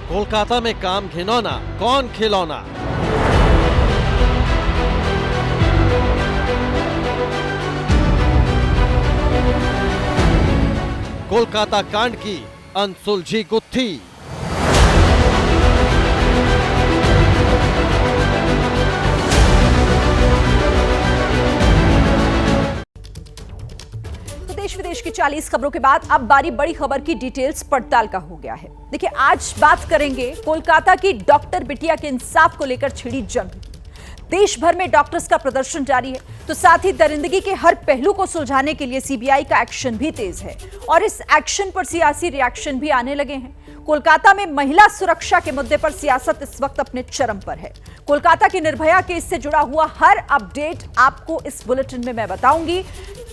कोलकाता में काम घिनौना, कौन खिलौना। कोलकाता कांड की अनसुलझी गुत्थी। देश विदेश की 40 खबरों के बाद अब बारी बड़ी खबर की डिटेल्स पड़ताल का हो गया है। देखिए, आज बात करेंगे कोलकाता की डॉक्टर बिटिया के इंसाफ को लेकर छिड़ी जंग। देश भर में डॉक्टर्स का प्रदर्शन जारी है, तो साथ ही दरिंदगी के हर पहलू को सुलझाने के लिए सीबीआई का एक्शन भी तेज है और इस एक्शन पर सियासी रिएक्शन भी आने लगे हैं। कोलकाता में महिला सुरक्षा के मुद्दे पर सियासत इस वक्त अपने चरम पर है। कोलकाता की निर्भया केस से जुड़ा हुआ हर अपडेट आपको इस बुलेटिन में मैं बताऊंगी।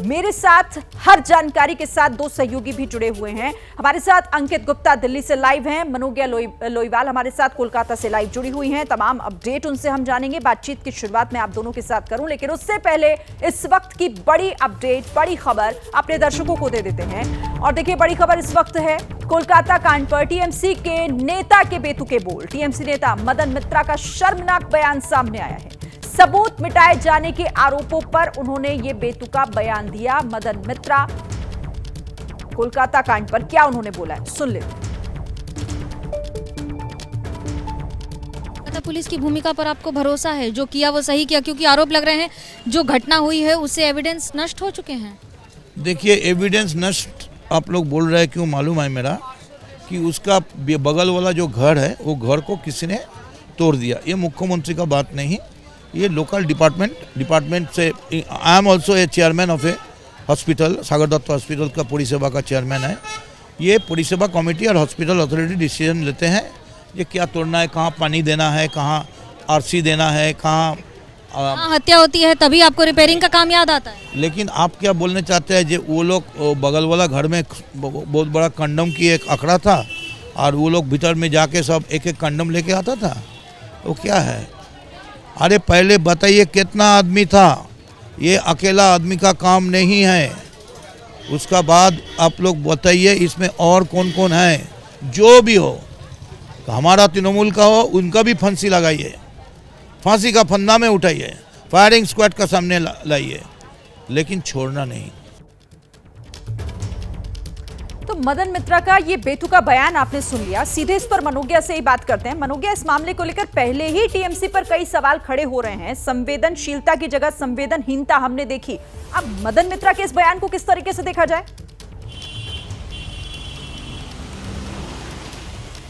मेरे साथ हर जानकारी के साथ दो सहयोगी भी जुड़े हुए हैं। हमारे साथ अंकित गुप्ता दिल्ली से लाइव हैं, मनोज्ञा लोईवाल हमारे साथ कोलकाता से लाइव जुड़ी हुई हैं। तमाम अपडेट उनसे हम जानेंगे। बातचीत की शुरुआत मैं आप दोनों के साथ करूं, लेकिन उससे पहले इस वक्त की बड़ी अपडेट, बड़ी खबर अपने दर्शकों को दे देते हैं। और देखिए, बड़ी खबर इस वक्त है कोलकाता कांड पर टीएमसी के नेता के बेतुके बोल। टीएमसी नेता मदन मित्रा का शर्मनाक बयान सामने आया है। सबूत मिटाए जाने के आरोपों पर उन्होंने ये बेतुका बयान दिया। मदन मित्रा कोलकाता कांड पर क्या उन्होंने बोला है, सुन ले। पुलिस की भूमिका पर आपको भरोसा है? जो किया वो सही किया, क्योंकि आरोप लग रहे हैं जो घटना हुई है उससे एविडेंस नष्ट हो चुके हैं। देखिए, एविडेंस नष्ट आप लोग बोल रहे हैं, क्यों मालूम है मेरा कि उसका बगल वाला जो घर है वो घर को किसी ने तोड़ दिया। ये मुख्यमंत्री का बात नहीं, ये लोकल डिपार्टमेंट से। I am also a chairman of a hospital, Sagar Dutta hospital का परिसेवा का चेयरमैन है। ये परिसेवा कमेटी और हॉस्पिटल अथॉरिटी डिसीजन लेते हैं ये क्या तोड़ना है, कहाँ पानी देना है, कहाँ आरसी देना है, कहाँ हत्या होती है तभी आपको रिपेयरिंग का काम याद आता है। लेकिन आप क्या बोलना चाहते हैं, जो वो लोग बगल वाला घर में बहुत बड़ा कंडम की एक अखड़ा था और वो लोग भीतर में जाके सब एक एक कंडम लेके आता था, तो क्या है? अरे पहले बताइए कितना आदमी था, ये अकेला आदमी का काम नहीं है। उसका बाद आप लोग बताइए इसमें और कौन कौन है। जो भी हो, हमारा तृणमूल का हो, उनका भी फांसी लगाइए, फांसी का फंदा में उठाइए, फायरिंग स्क्वाड का सामने लाइए, लेकिन छोड़ना नहीं। तो मदन मित्रा का ये बेतुका बयान आपने सुन लिया। सीधे इस पर मनोज्ञा से ही बात करते हैं। मनोज्ञा, इस मामले को लेकर पहले ही टीएमसी पर कई सवाल खड़े हो रहे हैं। संवेदनशीलता की जगह संवेदनहीनता हमने देखी। अब मदन मित्रा के इस बयान को किस तरीके से देखा जाए?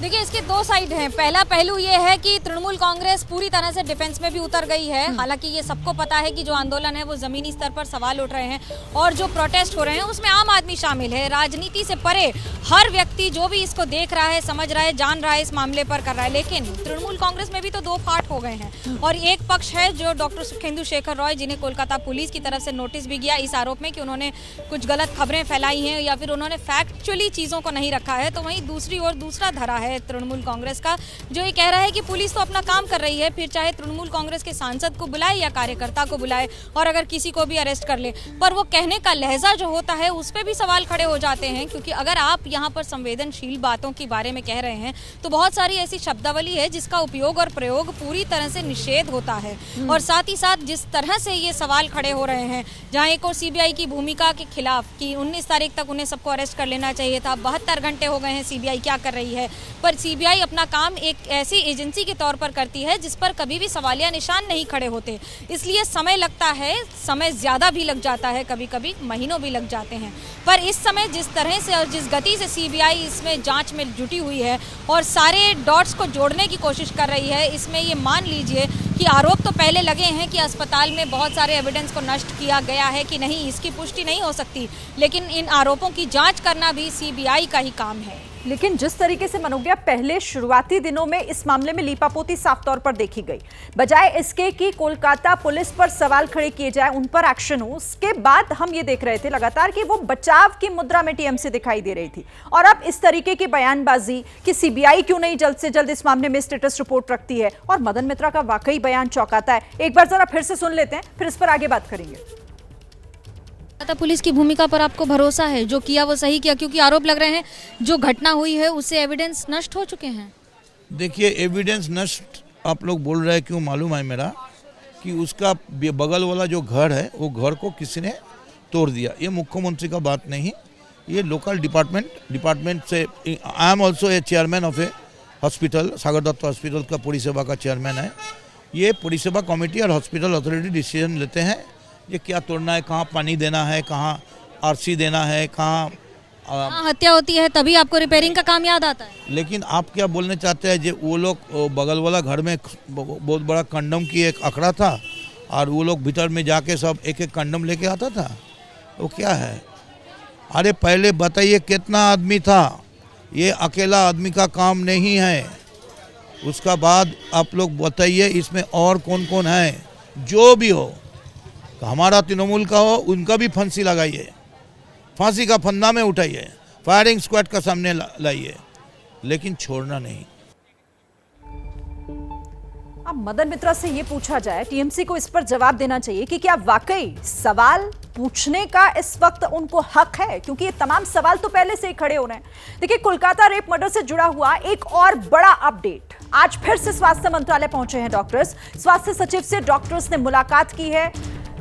देखिए, इसके दो साइड हैं। पहला पहलू ये है कि तृणमूल कांग्रेस पूरी तरह से डिफेंस में भी उतर गई है। हालांकि ये सबको पता है कि जो आंदोलन है वो जमीनी स्तर पर सवाल उठ रहे हैं और जो प्रोटेस्ट हो रहे हैं उसमें आम आदमी शामिल है। राजनीति से परे हर व्यक्ति जो भी इसको देख रहा है, समझ रहा है, जान रहा है, इस मामले पर कर रहा है। लेकिन तृणमूल कांग्रेस में भी तो दो फाट हो गए हैं और एक पक्ष है जो डॉक्टर सुखेंदु शेखर रॉय, जिन्हें कोलकाता पुलिस की तरफ से नोटिस भी गया इस आरोप में कि उन्होंने कुछ गलत खबरें फैलाई हैं या फिर उन्होंने फैक्चुअली चीज़ों को नहीं रखा है। तो वहीं दूसरी ओर दूसरा धरा है तृणमूल कांग्रेस का, जो ये कह रहा है कि पुलिस तो अपना काम कर रही है, फिर चाहे तृणमूल कांग्रेस के सांसद को बुलाए या कार्यकर्ता को बुलाए और अगर किसी को भी अरेस्ट कर ले। पर वो कहने का लहजा जो होता है उस पर भी सवाल खड़े हो जाते हैं, क्योंकि अगर आप यहाँ पर संवेदनशील बातों के बारे में कह रहे हैं तो बहुत सारी ऐसी शब्दावली है जिसका उपयोग और प्रयोग पूरी तरह से निषेध होता है। और साथ ही साथ जिस तरह से ये सवाल खड़े हो रहे हैं, जहाँ एक और सीबीआई की भूमिका के खिलाफ कि 19 तारीख तक उन्हें सबको अरेस्ट कर लेना चाहिए था, 72 घंटे हो गए हैं, सीबीआई क्या कर रही है? पर सीबीआई अपना काम एक ऐसी एजेंसी के तौर पर करती है जिस पर कभी भी सवालिया निशान नहीं खड़े होते, इसलिए समय लगता है, समय ज्यादा भी लग जाता है, कभी कभी महीनों भी लग जाते हैं। पर इस समय जिस तरह से और जिस गति से सीबीआई इसमें जांच में जुटी हुई है और सारे डॉट्स को जोड़ने की कोशिश कर रही है, इसमें ये मान लीजिए कि आरोप तो पहले लगे हैं कि अस्पताल में बहुत सारे एविडेंस को नष्ट किया गया है कि नहीं, इसकी पुष्टि नहीं हो सकती, लेकिन इन आरोपों की जांच करना भी सीबीआई का ही काम है। लेकिन जिस तरीके से मनोज्ञा पहले शुरुआती दिनों में इस मामले में लीपापोती साफ तौर पर देखी गई, बजाय इसके कि कोलकाता पुलिस पर सवाल खड़े किए जाए, उन पर एक्शन हो, उसके बाद हम ये देख रहे थे लगातार कि वो बचाव की मुद्रा में टीएमसी दिखाई दे रही थी। और अब इस तरीके की बयानबाजी कि सीबीआई क्यों नहीं जल्द से जल्द इस मामले में स्टेटस रिपोर्ट रखती है, और मदन मित्रा का वाकई बयान चौंकाता है। एक बार जरा फिर से सुन लेते हैं, फिर इस पर आगे बात करेंगे। पुलिस की भूमिका पर आपको भरोसा है? जो किया वो सही किया, क्योंकि आरोप लग रहे हैं जो घटना हुई है उससे एविडेंस नष्ट हो चुके हैं। देखिए, एविडेंस नष्ट आप लोग बोल रहे हैं, क्यों मालूम है मेरा कि उसका बगल वाला जो घर है वो घर को किसी ने तोड़ दिया। ये मुख्यमंत्री का बात नहीं, ये लोकल डिपार्टमेंट से। I am also a chairman of a hospital, Sagar Dutta hospital का परिसेवा का चेयरमैन है। ये परिसेवा कमेटी और हॉस्पिटल अथॉरिटी डिसीजन लेते हैं ये क्या तोड़ना है, कहाँ पानी देना है, कहाँ आरसी देना है, कहाँ हत्या होती है तभी आपको रिपेयरिंग का काम याद आता है। लेकिन आप क्या बोलना चाहते हैं, जो वो लोग बगल वाला घर में बहुत बड़ा कंडम की एक अखड़ा था और वो लोग भीतर में जाके सब एक एक कंडम लेके आता था, वो क्या है? अरे पहले बताइए कितना आदमी था, ये अकेला आदमी का काम नहीं है। उसका बाद आप लोग बताइए इसमें और कौन कौन है, जो भी हो, हमारा तृणमूल का हो, उनका भी फांसी लगाइए, फांसी का फंदा में उठाइए, फायरिंग स्क्वाड का सामने लाइए, लेकिन छोड़ना नहीं। अब मदन मित्रा से ये पूछा जाए, टीएमसी को इस पर जवाब देना चाहिए कि क्या वाकई सवाल पूछने का इस वक्त उनको हक है, क्योंकि ये तमाम सवाल तो पहले से ही खड़े हो रहे हैं। देखिए, कोलकाता रेप मर्डर से जुड़ा हुआ एक और बड़ा अपडेट। आज फिर से स्वास्थ्य मंत्रालय पहुंचे हैं डॉक्टर्स। स्वास्थ्य सचिव से डॉक्टर्स ने मुलाकात की है।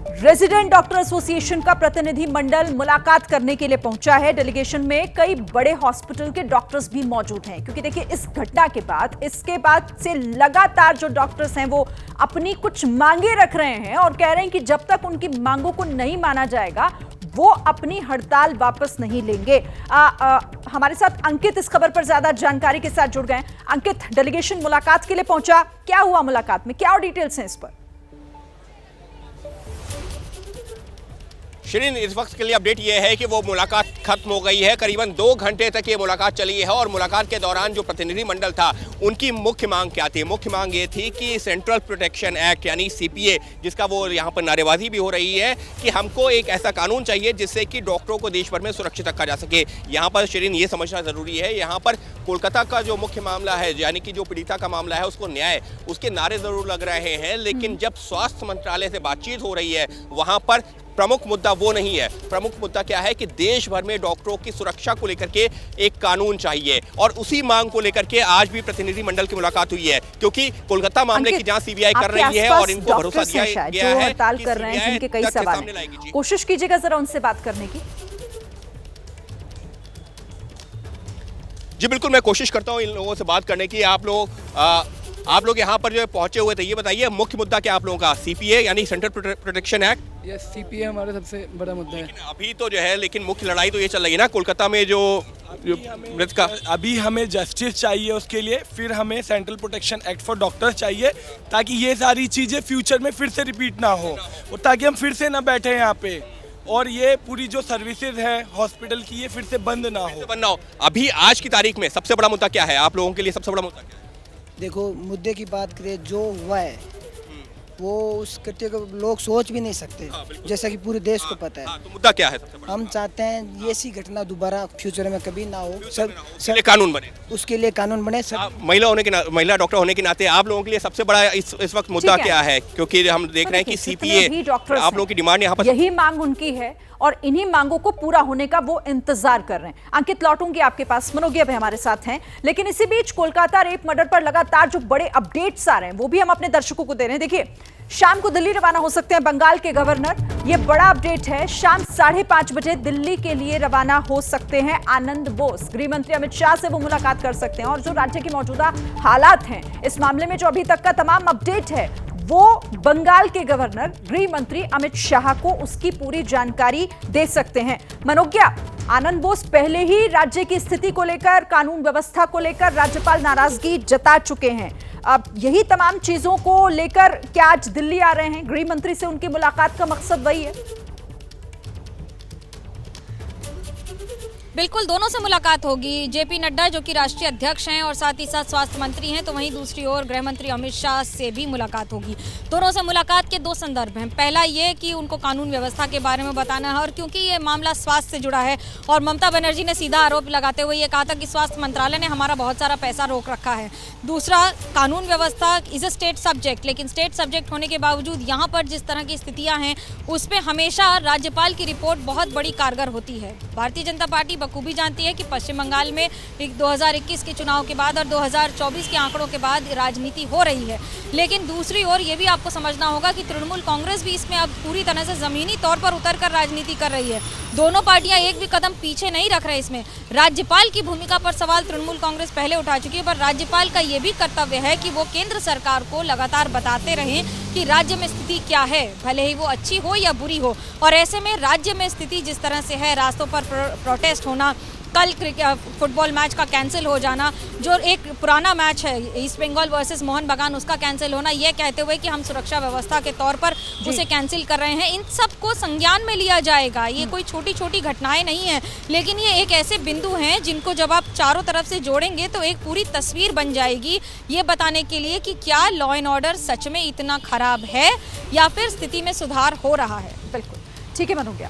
रेजिडेंट डॉक्टर एसोसिएशन का प्रतिनिधि मंडल मुलाकात करने के लिए पहुंचा है। डेलीगेशन में कई बड़े हॉस्पिटल के डॉक्टर्स भी मौजूद हैं, क्योंकि देखिए इस घटना के बाद, इसके बाद से लगातार जो डॉक्टर्स हैं वो अपनी कुछ मांगे रख रहे हैं और कह रहे हैं कि जब तक उनकी मांगों को नहीं माना जाएगा वो अपनी हड़ताल वापस नहीं लेंगे। हमारे साथ अंकित इस खबर पर ज्यादा जानकारी के साथ जुड़ गए। अंकित, डेलीगेशन मुलाकात के लिए पहुंचा, क्या हुआ मुलाकात में, क्या और डिटेल्स हैं इस पर? शिरीन, इस वक्त के लिए अपडेट ये है कि वो मुलाकात खत्म हो गई है। करीबन 2 घंटे तक ये मुलाकात चली है और मुलाकात के दौरान जो प्रतिनिधि मंडल था उनकी मुख्य मांग क्या थी? मुख्य मांग ये थी कि सेंट्रल प्रोटेक्शन एक्ट यानी सीपीए, जिसका वो यहाँ पर नारेबाजी भी हो रही है कि हमको एक ऐसा कानून चाहिए जिससे कि डॉक्टरों को देश भर में सुरक्षित रखा जा सके। यहाँ पर शिरीन ये समझना जरूरी है, यहाँ पर कोलकाता का जो मुख्य मामला है, यानी कि जो पीड़िता का मामला है, उसको न्याय, उसके नारे जरूर लग रहे हैं, लेकिन जब स्वास्थ्य मंत्रालय से बातचीत हो रही है वहाँ पर प्रमुख मुद्दा वो नहीं है। प्रमुख मुद्दा क्या है कि देश भर में डॉक्टरों की सुरक्षा को लेकर के एक कानून चाहिए, और उसी मांग को लेकर के आज भी प्रतिनिधि मंडल की मुलाकात हुई है, क्योंकि कोलकाता मामले की जांच सीबीआई कर रही है और इनको भरोसा दिया गया है हड़ताल कर रहे हैं, जिनके कई सवाल हैं। कोशिश कीजिएगा जरा उनसे बात करने की। जी बिल्कुल, मैं कोशिश करता हूँ इन लोगों से बात करने की। आप लोग यहाँ पर जो पहुंचे हुए थे, ये बताइए मुख्य मुद्दा क्या आप लोगों का? सीपीए यानी central protection act? Yes, CPA हमारा सबसे बड़ा मुद्दा है। अभी तो जो है, लेकिन मुख्य लड़ाई तो ये चल रही है ना कोलकाता में, जो मृत का। अभी हमें जस्टिस चाहिए उसके लिए, फिर हमें central protection act for doctors चाहिए, ताकि ये सारी चीज़ें फ्यूचर में फिर से रिपीट ना हो और ताकि हम फिर से ना बैठे यहाँ पे और ये पूरी जो सर्विसेज है हॉस्पिटल की ये फिर से बंद ना हो। अभी आज की तारीख में सबसे बड़ा मुद्दा क्या है आप लोगों के लिए? सबसे बड़ा मुद्दा क्या है? देखो, मुद्दे की बात करें, जो हुआ है वो उस कृत्य को लोग सोच भी नहीं सकते, जैसा कि पूरे देश को पता है। तो मुद्दा क्या है सबसे बड़ा? हम चाहते हैं ये ऐसी घटना दोबारा फ्यूचर में कभी ना हो, सब कानून बने, उसके लिए कानून बने। सब महिला डॉक्टर होने के नाते आप लोगों के लिए सबसे बड़ा इस वक्त मुद्दा क्या है? क्योंकि हम देख रहे हैं कि सीपीए, आप लोगों की डिमांड यहाँ पर, यही मांग उनकी है और इन्हीं मांगों को पूरा होने का वो इंतजार कर रहे हैं। अंकित, लौटूंगी आपके पास, मनोगी अब हमारे साथ हैं, लेकिन इसी बीच कोलकाता रेप मर्डर पर लगातार जो बड़े अपडेट्स आ रहे हैं वो भी हम अपने दर्शकों को दे रहे हैं। देखिए, शाम को दिल्ली रवाना हो सकते हैं बंगाल के गवर्नर, ये बड़ा अपडेट है। शाम 5:30 बजे दिल्ली के लिए रवाना हो सकते हैं आनंद बोस। गृह मंत्री अमित शाह से वो मुलाकात कर सकते हैं और जो राज्य की मौजूदा हालात हैं इस मामले में, जो अभी तक का तमाम अपडेट है, वो बंगाल के गवर्नर गृह मंत्री अमित शाह को उसकी पूरी जानकारी दे सकते हैं। मनोज्ञा, आनंद बोस पहले ही राज्य की स्थिति को लेकर, कानून व्यवस्था को लेकर राज्यपाल नाराजगी जता चुके हैं। अब यही तमाम चीजों को लेकर क्या आज दिल्ली आ रहे हैं? गृह मंत्री से उनकी मुलाकात का मकसद वही है? बिल्कुल, दोनों से मुलाकात होगी। जेपी नड्डा जो कि राष्ट्रीय अध्यक्ष हैं और साथ ही साथ स्वास्थ्य मंत्री हैं, तो वहीं दूसरी ओर गृह मंत्री अमित शाह से भी मुलाकात होगी। दोनों से मुलाकात के 2 संदर्भ हैं। पहला ये कि उनको कानून व्यवस्था के बारे में बताना है, और क्योंकि ये मामला स्वास्थ्य से जुड़ा है और ममता बनर्जी ने सीधा आरोप लगाते हुए ये कहा था कि स्वास्थ्य मंत्रालय ने हमारा बहुत सारा पैसा रोक रखा है। दूसरा, कानून व्यवस्था इज अ स्टेट सब्जेक्ट, लेकिन स्टेट सब्जेक्ट होने के बावजूद यहाँ पर जिस तरह की स्थितियाँ हैं उस पर हमेशा राज्यपाल की रिपोर्ट बहुत बड़ी कारगर होती है। भारतीय जनता पार्टी बखूबी जानती है कि पश्चिम बंगाल में 2021 के चुनाव के बाद और 2024 के आंकड़ों के बाद राजनीति हो रही है। लेकिन दूसरी ओर ये भी आपको समझना होगा कि तृणमूल कांग्रेस भी इसमें अब पूरी तरह से जमीनी तौर पर उतरकर राजनीति कर रही है। दोनों पार्टियां एक भी कदम पीछे नहीं रख रहे। इसमें राज्यपाल की भूमिका पर सवाल तृणमूल कांग्रेस पहले उठा चुकी है, पर राज्यपाल का ये भी कर्तव्य है कि वो केंद्र सरकार को लगातार बताते रहें कि राज्य में स्थिति क्या है, भले ही वो अच्छी हो या बुरी हो। और ऐसे में राज्य में स्थिति जिस तरह से है, रास्तों पर प्रोटेस्ट होना, कल फुटबॉल मैच का कैंसिल हो जाना, जो एक पुराना मैच है ईस्ट बंगाल वर्सेस मोहन बगान, उसका कैंसिल होना, ये कहते हुए कि हम सुरक्षा व्यवस्था के तौर पर उसे कैंसिल कर रहे हैं, इन सब को संज्ञान में लिया जाएगा। ये कोई छोटी छोटी घटनाएं नहीं है, लेकिन ये एक ऐसे बिंदु हैं जिनको जब आप चारों तरफ से जोड़ेंगे तो एक पूरी तस्वीर बन जाएगी, ये बताने के लिए कि क्या लॉ एंड ऑर्डर सच में इतना खराब है या फिर स्थिति में सुधार हो रहा है। बिल्कुल ठीक है, मनोज,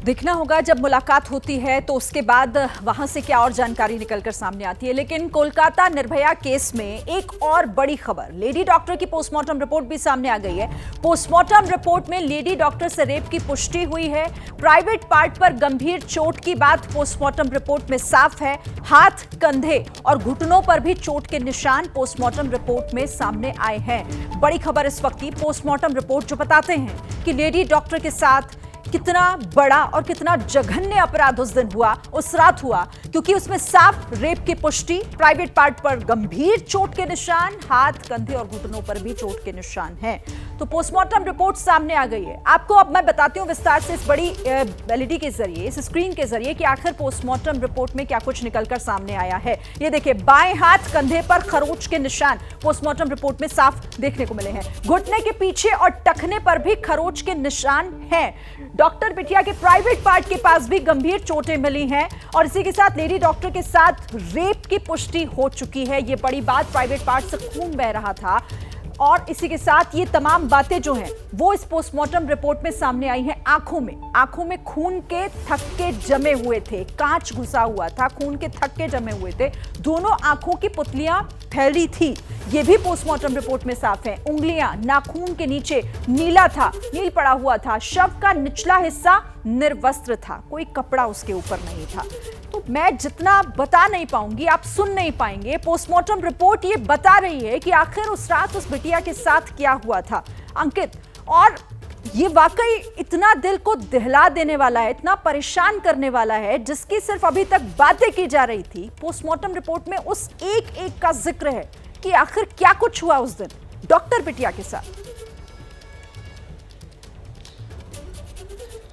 देखना होगा जब मुलाकात होती है तो उसके बाद वहां से क्या और जानकारी निकलकर सामने आती है। लेकिन कोलकाता निर्भया केस में एक और बड़ी खबर, लेडी डॉक्टर की पोस्टमार्टम रिपोर्ट भी सामने आ गई है। पोस्टमार्टम रिपोर्ट में लेडी डॉक्टर से रेप की पुष्टि हुई है। प्राइवेट पार्ट पर गंभीर चोट की बात पोस्टमार्टम रिपोर्ट में साफ है। हाथ, कंधे और घुटनों पर भी चोट के निशान पोस्टमार्टम रिपोर्ट में सामने आए हैं। बड़ी खबर इस वक्त की पोस्टमार्टम रिपोर्ट जो बताते हैं कि लेडी डॉक्टर के साथ कितना बड़ा और कितना जघन्य अपराध उस दिन हुआ, उस रात हुआ, क्योंकि उसमें साफ रेप की पुष्टि, प्राइवेट पार्ट पर गंभीर चोट के निशान, हाथ, कंधे और घुटनों पर भी चोट के निशान हैं। तो पोस्टमार्टम रिपोर्ट सामने आ गई है। आपको अब मैं बताती हूं विस्तार से इस बड़ी एलईडी के जरिए, इस स्क्रीन के जरिए कि आखिर पोस्टमार्टम रिपोर्ट में क्या कुछ निकलकर सामने आया है। ये देखिए, बाएं हाथ कंधे पर खरोंच के निशान पोस्टमार्टम रिपोर्ट में साफ देखने को मिले हैं। घुटने के पीछे और टखने पर भी खरोंच के निशान हैं। डॉक्टर बिटिया के प्राइवेट पार्ट के पास भी गंभीर चोटें मिली हैं और इसी के साथ लेडी डॉक्टर के साथ रेप की पुष्टि हो चुकी है। ये बड़ी बात, प्राइवेट पार्ट से खून बह रहा था और इसी के साथ ये तमाम बातें जो हैं वो इस पोस्टमार्टम रिपोर्ट में सामने आई हैं। आंखों में खून के थक्के जमे हुए थे, कांच घुसा हुआ था, खून के थक्के जमे हुए थे, दोनों आंखों की पुतलियां फैली थी, ये भी पोस्टमार्टम रिपोर्ट में साफ है। उंगलियां नाखून के नीचे नील पड़ा हुआ था। शव का निचला हिस्सा निर्वस्त्र था, कोई कपड़ा उसके ऊपर नहीं था। तो मैं जितना बता नहीं पाऊंगी, आप सुन नहीं पाएंगे। पोस्टमार्टम रिपोर्ट ये बता रही है कि आखिर उस रात उस बिटिया के साथ क्या हुआ था, अंकित। और ये वाकई इतना दिल को दहला देने वाला है, इतना परेशान करने वाला है, जिसकी सिर्फ अभी तक बातें की जा रही थी। पोस्टमार्टम रिपोर्ट में उस एक का जिक्र है कि आखिर क्या कुछ हुआ उस दिन डॉक्टर बिटिया के साथ।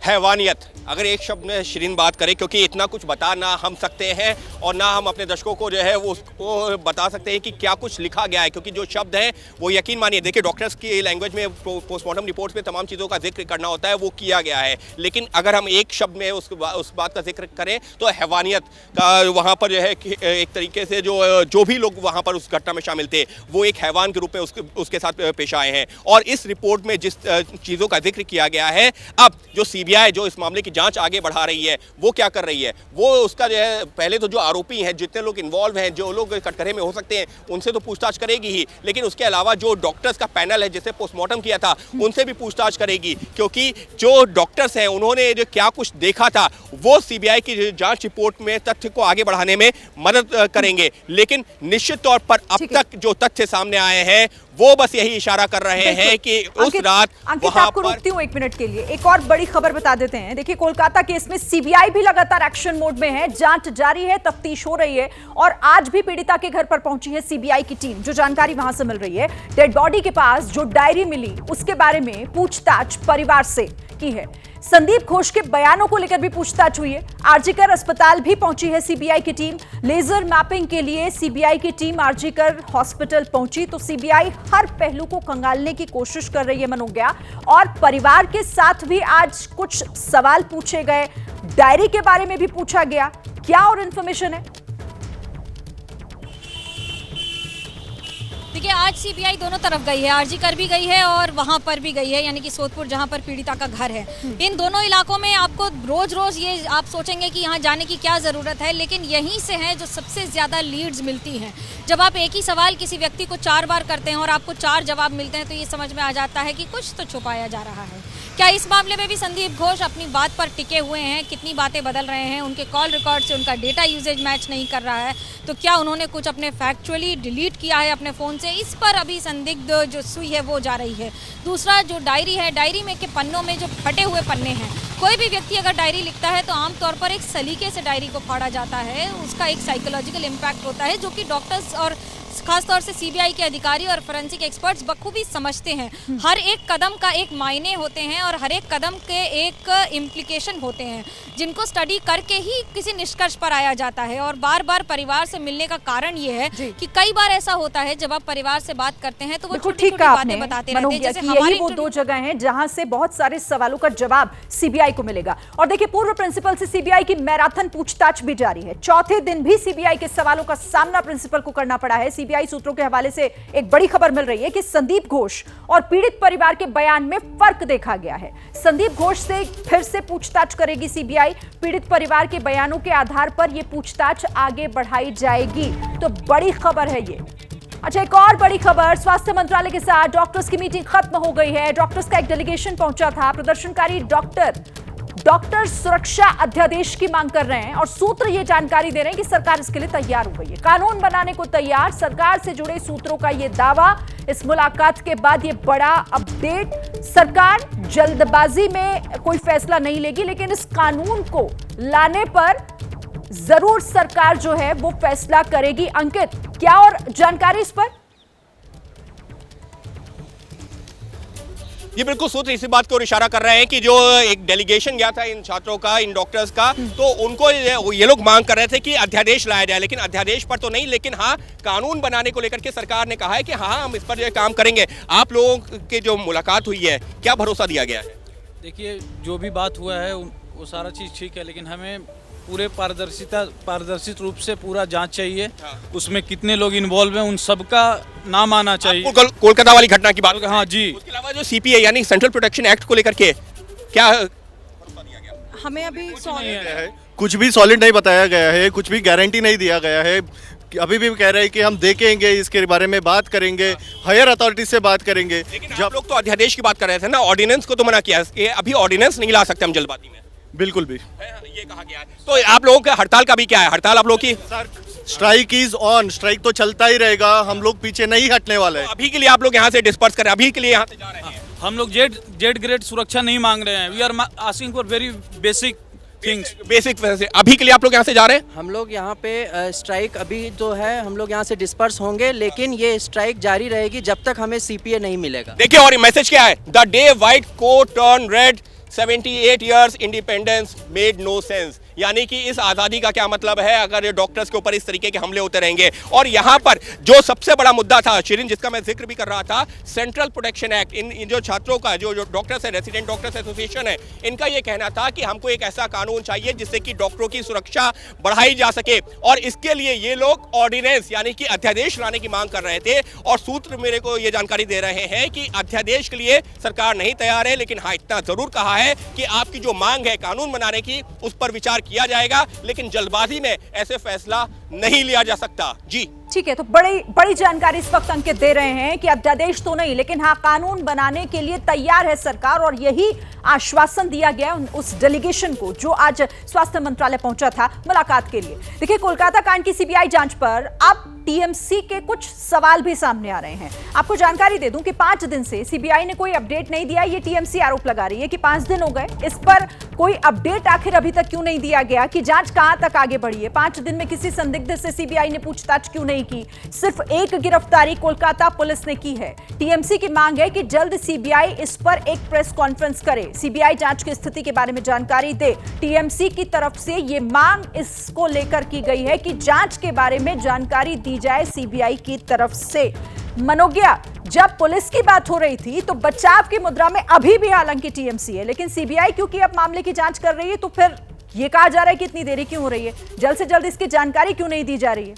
हैवानियत, अगर एक शब्द में शिरीन बात करें, क्योंकि इतना कुछ बता ना हम सकते हैं और ना हम अपने दर्शकों को जो है वो उसको बता सकते हैं कि क्या कुछ लिखा गया है, क्योंकि जो शब्द हैं वो यकीन मानिए, देखिए डॉक्टर्स की लैंग्वेज में पोस्टमार्टम रिपोर्ट्स में तमाम चीज़ों का जिक्र करना होता है, वो किया गया है। लेकिन अगर हम एक शब्द में उस बात का जिक्र करें तो हैवानियत का वहाँ पर जो है एक तरीके से जो भी लोग वहाँ पर उस घटना में शामिल थे वो एक हैवान के रूप में उसके साथ पेश आए हैं। और इस रिपोर्ट में जिस चीज़ों का जिक्र किया गया है, अब जो CBI जो इस मामले की जांच आगे बढ़ा रही है वो क्या कर रही है, वो उसका जो है पहले तो जो आरोपी हैं, जितने लोग इन्वॉल्व हैं, जो लोग कटघरे में हो सकते हैं, उनसे तो पूछताछ करेगी ही, लेकिन उसके अलावा जो डॉक्टर्स का पैनल है जिसे पोस्टमार्टम किया था उनसे भी पूछताछ करेगी, क्योंकि जो डॉक्टर्स हैं उन्होंने जो क्या कुछ देखा था वो CBI की जांच रिपोर्ट में तथ्य को आगे बढ़ाने में मदद करेंगे। लेकिन निश्चित तौर पर अब तक जो तथ्य सामने आए हैं वो बस यही इशारा कर रहे हैं कि उस रात वहां पर। रोकती हूं 1 मिनट के लिए, एक और बड़ी खबर बता देते हैं। देखिए, कोलकाता केस में CBI भी लगातार एक्शन मोड में है, जांच जारी है, तफ्तीश हो रही है और आज भी पीड़िता के घर पर पहुंची है CBI की टीम। जो जानकारी वहां से मिल रही है, डेड बॉडी के पास जो डायरी मिली उसके बारे में पूछताछ परिवार से की है। संदीप घोष के बयानों को लेकर भी पूछताछ हुई है। आरजीकर अस्पताल भी पहुंची है CBI की टीम। लेजर मैपिंग के लिए CBI की टीम आरजीकर हॉस्पिटल पहुंची तो CBI हर पहलू को खंगालने की कोशिश कर रही है मनोज्ञा, और परिवार के साथ भी आज कुछ सवाल पूछे गए, डायरी के बारे में भी पूछा गया। क्या और इंफॉर्मेशन है? देखिए, आज CBI दोनों तरफ गई है, आरजीकर भी गई है और वहां पर भी गई है, यानी कि सोदपुर जहां पर पीड़िता का घर है। इन दोनों इलाकों में आपको रोज ये आप सोचेंगे कि यहाँ जाने की क्या ज़रूरत है, लेकिन यहीं से हैं जो सबसे ज़्यादा लीड्स मिलती हैं। जब आप एक ही सवाल किसी व्यक्ति को 4 बार करते हैं और आपको 4 जवाब मिलते हैं तो ये समझ में आ जाता है कि कुछ तो छुपाया जा रहा है। क्या इस मामले में भी संदीप घोष अपनी बात पर टिके हुए हैं? कितनी बातें बदल रहे हैं? उनके कॉल रिकॉर्ड से उनका डेटा यूजेज मैच नहीं कर रहा है, तो क्या उन्होंने कुछ अपने फैक्चुअली डिलीट किया है अपने फ़ोन से? इस पर अभी संदिग्ध जो सुई है वो जा रही है। दूसरा जो डायरी है, डायरी में के पन्नों में जो फटे हुए पन्ने हैं, कोई भी व्यक्ति अगर डायरी लिखता है तो आमतौर पर एक सलीके से डायरी को फाड़ा जाता है, उसका एक साइकोलॉजिकल इम्पैक्ट होता है जो कि डॉक्टर्स और खासतौर से सीबीआई के अधिकारी और फोरेंसिक एक्सपर्ट्स बखूबी समझते हैं। हर एक कदम का एक मायने होते हैं और हर एक कदम के एक इम्प्लीकेशन होते हैं जिनको स्टडी करके ही किसी निष्कर्ष पर आया जाता है। और बार बार परिवार से मिलने का कारण ये है कि कई बार ऐसा होता है जब आप परिवार से बात करते हैं तो वो छोटी-छोटी बातें बताते रहते हैं। जैसे यही वो 2 जगह हैं जहां से बहुत सारे सवालों का जवाब सीबीआई को मिलेगा। और देखिए, पूर्व प्रिंसिपल से सीबीआई की मैराथन पूछताछ भी जारी है। चौथे दिन भी सीबीआई के सवालों का सामना प्रिंसिपल को करना पड़ा है। सीबीआई सूत्रों के हवाले से एक बड़ी खबर मिल रही है कि संदीप घोष और पीड़ित परिवार के बयान में फर्क देखा गया है। संदीप घोष से फिर से पूछताछ करेगी सीबीआई। पीड़ित परिवार के बयानों के आधार पर यह पूछताछ आगे बढ़ाई जाएगी। तो बड़ी खबर है ये। अच्छा, एक और बड़ी खबर, स्वास्थ्य मंत्रालय के साथ डॉक्टर्स की मीटिंग खत्म हो गई है। डॉक्टर्स का एक डेलीगेशन पहुंचा था। प्रदर्शनकारी डॉक्टर सुरक्षा अध्यादेश की मांग कर रहे हैं और सूत्र ये जानकारी दे रहे हैं कि सरकार इसके लिए तैयार हो गई है, कानून बनाने को तैयार। सरकार से जुड़े सूत्रों का ये दावा। इस मुलाकात के बाद ये बड़ा अपडेट, सरकार जल्दबाजी में कोई फैसला नहीं लेगी, लेकिन इस कानून को लाने पर जरूर सरकार जो है वो फैसला करेगी। अंकित, क्या और जानकारी इस पर? ये बिल्कुल सूत्र इसी बात की ओर इशारा कर रहे हैं कि जो एक डेलीगेशन गया था इन छात्रों का, इन डॉक्टर्स का, तो उनको ये लोग मांग कर रहे थे कि अध्यादेश लाया जाए, लेकिन अध्यादेश पर तो नहीं, लेकिन हाँ कानून बनाने को लेकर के सरकार ने कहा है कि हाँ हम इस पर जो काम करेंगे। आप लोगों की जो मुलाकात हुई है, क्या भरोसा दिया गया है? देखिए, जो भी बात हुआ है वो सारा चीज़ ठीक है, लेकिन हमें पूरे पारदर्शित रूप से पूरा जांच चाहिए। उसमें कितने लोग इन्वॉल्व हैं उन सबका नाम आना चाहिए। कोलकाता वाली घटना की बात? हाँ जी। उसके अलावा जो सीपीए यानी सेंट्रल प्रोटेक्शन एक्ट को लेकर के क्या हमें अभी कुछ भी सॉलिड नहीं बताया गया है, कुछ भी गारंटी नहीं दिया गया है। अभी भी कह रहे हैं कि हम देखेंगे, इसके बारे में बात करेंगे, हायर अथॉरिटी से बात करेंगे। जब लोग तो अध्यादेश की बात कर रहे थे ना, ऑर्डिनेंस को तो मना किया, अभी ऑर्डिनेंस नहीं ला सकते हम जल्दबाजी में। बिल्कुल भी ये कहा गया है। तो आप लोगों का हड़ताल का भी क्या है? हड़ताल आप लोग की? स्ट्राइक इज ऑन, स्ट्राइक तो चलता ही रहेगा, हम लोग पीछे नहीं हटने वाले हैं। अभी के लिए आप लोग यहाँ से डिस्पर्स करें, अभी के लिए यहाँ से जा रहे हैं। हम लोग जेड ग्रेड सुरक्षा नहीं मांग रहे हैं। We are asking for very basic things, basic. अभी के लिए आप लोग यहाँ से जा रहे हैं? हम लोग यहाँ पे स्ट्राइक अभी जो है हम लोग यहाँ से डिस्पर्स होंगे, लेकिन ये स्ट्राइक जारी रहेगी जब तक हमें सीपीए नहीं मिलेगा। देखिए, और मैसेज क्या है? The day white coat turn red, 78 years independence made no sense. यानी कि इस आज़ादी का क्या मतलब है अगर ये डॉक्टर्स के ऊपर इस तरीके के हमले होते रहेंगे। और यहाँ पर जो सबसे बड़ा मुद्दा था शिरीन, जिसका मैं जिक्र भी कर रहा था, सेंट्रल प्रोटेक्शन एक्ट। इन जो छात्रों का जो डॉक्टर्स है, रेसिडेंट डॉक्टर्स एसोसिएशन है, इनका ये कहना था कि हमको एक ऐसा कानून चाहिए जिससे कि डॉक्टरों की सुरक्षा बढ़ाई जा सके, और इसके लिए ये लोग ऑर्डिनेंस यानी कि अध्यादेश लाने की मांग कर रहे थे। और सूत्र मेरे को ये जानकारी दे रहे हैं कि अध्यादेश के लिए सरकार नहीं तैयार है, लेकिन हाँ इतना जरूर कहा है कि आपकी जो मांग है कानून बनाने की, उस पर विचार किया जाएगा, लेकिन जल्दबाजी में ऐसे फैसला नहीं लिया जा सकता। जी ठीक है, तो बड़ी जानकारी इस वक्त अंकित दे रहे हैं कि अध्यादेश तो नहीं, लेकिन हाँ कानून बनाने के लिए तैयार है सरकार, और यही आश्वासन दिया गया उस डेलीगेशन को जो आज स्वास्थ्य मंत्रालय पहुंचा था मुलाकात के लिए। देखिए, कोलकाता कांड की सीबीआई जांच पर अब टीएमसी के कुछ सवाल भी सामने आ रहे हैं। आपको जानकारी दे दूं कि 5 दिन से सीबीआई ने कोई अपडेट नहीं दिया। ये टीएमसी आरोप लगा रही है कि 5 दिन हो गए, इस पर कोई अपडेट आखिर अभी तक क्यों नहीं दिया गया कि जांच कहां तक आगे बढ़ी है। 5 दिन में किसी संदिग्ध से सीबीआई ने पूछताछ क्यों नहीं की। सिर्फ एक गिरफ्तारी कोलकाता पुलिस ने की है। टीएमसी की मांग है कि जल्द सीबीआई इस पर एक प्रेस कॉन्फ्रेंस करे, सीबीआई जांच की स्थिति के बारे में जानकारी दे। टीएमसी की तरफ से यह मांग इसको लेकर की गई है कि जांच के बारे में जानकारी दी जाए सीबीआई की तरफ से। मनोज्ञा, जब पुलिस की बात हो रही थी तो बचाव की मुद्रा में अभी भी हालांकि टीएमसी है, लेकिन सीबीआई क्योंकि अब मामले की जांच कर रही है, तो फिर यह कहा जा रहा है कि इतनी देरी क्यों हो रही है, जल्द से जल्द इसकी जानकारी क्यों नहीं दी जा रही है?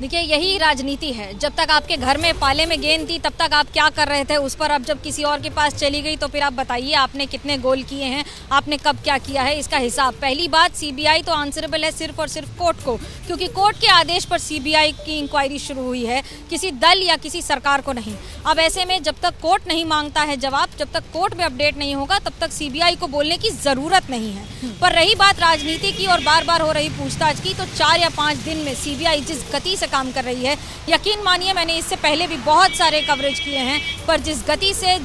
देखिए, यही राजनीति है। जब तक आपके घर में पाले में गेंद थी तब तक आप क्या कर रहे थे उस पर, अब जब किसी और के पास चली गई तो फिर आप बताइए आपने कितने गोल किए हैं, आपने कब क्या किया है, इसका हिसाब। पहली बात, सीबीआई तो आंसरेबल है सिर्फ और सिर्फ कोर्ट को, क्योंकि कोर्ट के आदेश पर सीबीआई की इंक्वायरी शुरू हुई है, किसी दल या किसी सरकार को नहीं। अब ऐसे में जब तक कोर्ट नहीं मांगता है जवाब, जब तक कोर्ट में अपडेट नहीं होगा, तब तक सीबीआई को बोलने की जरूरत नहीं है। पर रही बात राजनीति की और बार बार हो रही पूछताछ की, तो 4 या 5 दिन में सीबीआई जिस गति से काम कर रही है, यकीन मानिए मैंने इससे पहले भी बहुत सारे कवरेज किए हैं, पर जिस गति से,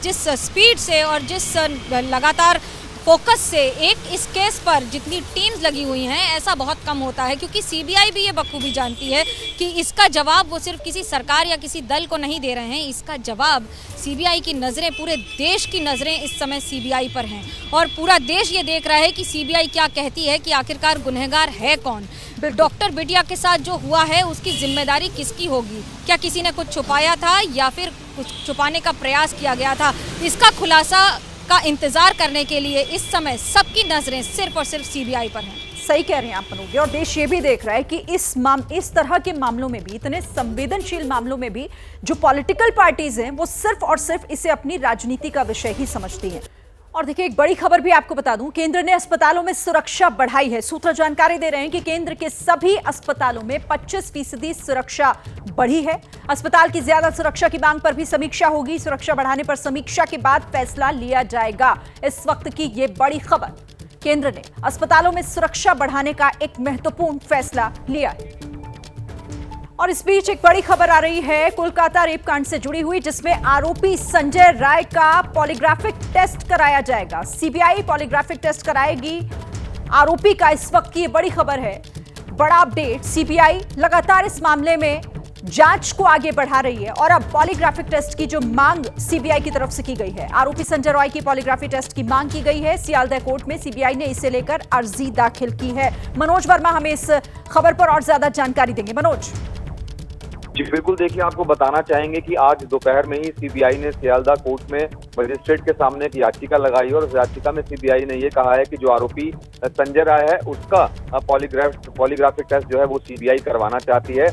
जिस स्पीड से और जिस लगातार फोकस से एक इस केस पर जितनी टीम्स लगी हुई हैं, ऐसा बहुत कम होता है। क्योंकि सीबीआई भी ये बखूबी जानती है कि इसका जवाब वो सिर्फ किसी सरकार या किसी दल को नहीं दे रहे हैं, इसका जवाब सीबीआई की नज़रें, पूरे देश की नज़रें इस समय सीबीआई पर हैं और पूरा देश ये देख रहा है कि सीबीआई क्या कहती है कि आखिरकार गुनहगार है कौन। डॉक्टर बिटिया के साथ जो हुआ है उसकी जिम्मेदारी किसकी होगी? क्या किसी ने कुछ छुपाया था या फिर कुछ छुपाने का प्रयास किया गया था? इसका खुलासा का इंतजार करने के लिए इस समय सबकी नजरें सिर्फ और सिर्फ सीबीआई पर हैं। सही कह रहे हैं आप मनोज, और देश ये भी देख रहा है कि इस तरह के मामलों में भी, इतने संवेदनशील मामलों में भी जो पॉलिटिकल पार्टीज हैं वो सिर्फ और सिर्फ इसे अपनी राजनीति का विषय ही समझती हैं। और देखिए, एक बड़ी खबर भी आपको बता दूं, केंद्र ने अस्पतालों में सुरक्षा बढ़ाई है। सूत्र जानकारी दे रहे हैं कि केंद्र के सभी अस्पतालों में 25% सुरक्षा बढ़ी है। अस्पताल की ज्यादा सुरक्षा की मांग पर भी समीक्षा होगी। सुरक्षा बढ़ाने पर समीक्षा के बाद फैसला लिया जाएगा। इस वक्त की ये बड़ी खबर, केंद्र ने अस्पतालों में सुरक्षा बढ़ाने का एक महत्वपूर्ण फैसला लिया है। और इस बीच एक बड़ी खबर आ रही है कोलकाता रेप कांड से जुड़ी हुई, जिसमें आरोपी संजय राय का पॉलीग्राफिक टेस्ट कराया जाएगा। सीबीआई पॉलीग्राफिक टेस्ट कराएगी आरोपी का। इस वक्त की ये बड़ी खबर है, बड़ा अपडेट। सीबीआई लगातार इस मामले में जांच को आगे बढ़ा रही है और अब पॉलीग्राफिक टेस्ट की जो मांग सीबीआई की तरफ से की गई है, आरोपी संजय रॉय की पॉलीग्राफी टेस्ट की मांग की गई है। सियालदह कोर्ट में सीबीआई ने इसे लेकर अर्जी दाखिल की है। मनोज वर्मा हमें इस खबर पर और ज्यादा जानकारी देंगे। मनोज जी बिल्कुल, देखिए आपको बताना चाहेंगे कि आज दोपहर में ही सीबीआई ने सियालदह कोर्ट में मजिस्ट्रेट के सामने एक याचिका लगाई और उस याचिका में सीबीआई ने ये कहा है कि जो आरोपी संजय राय है उसका पॉलीग्राफिक टेस्ट जो है वो सीबीआई करवाना चाहती है।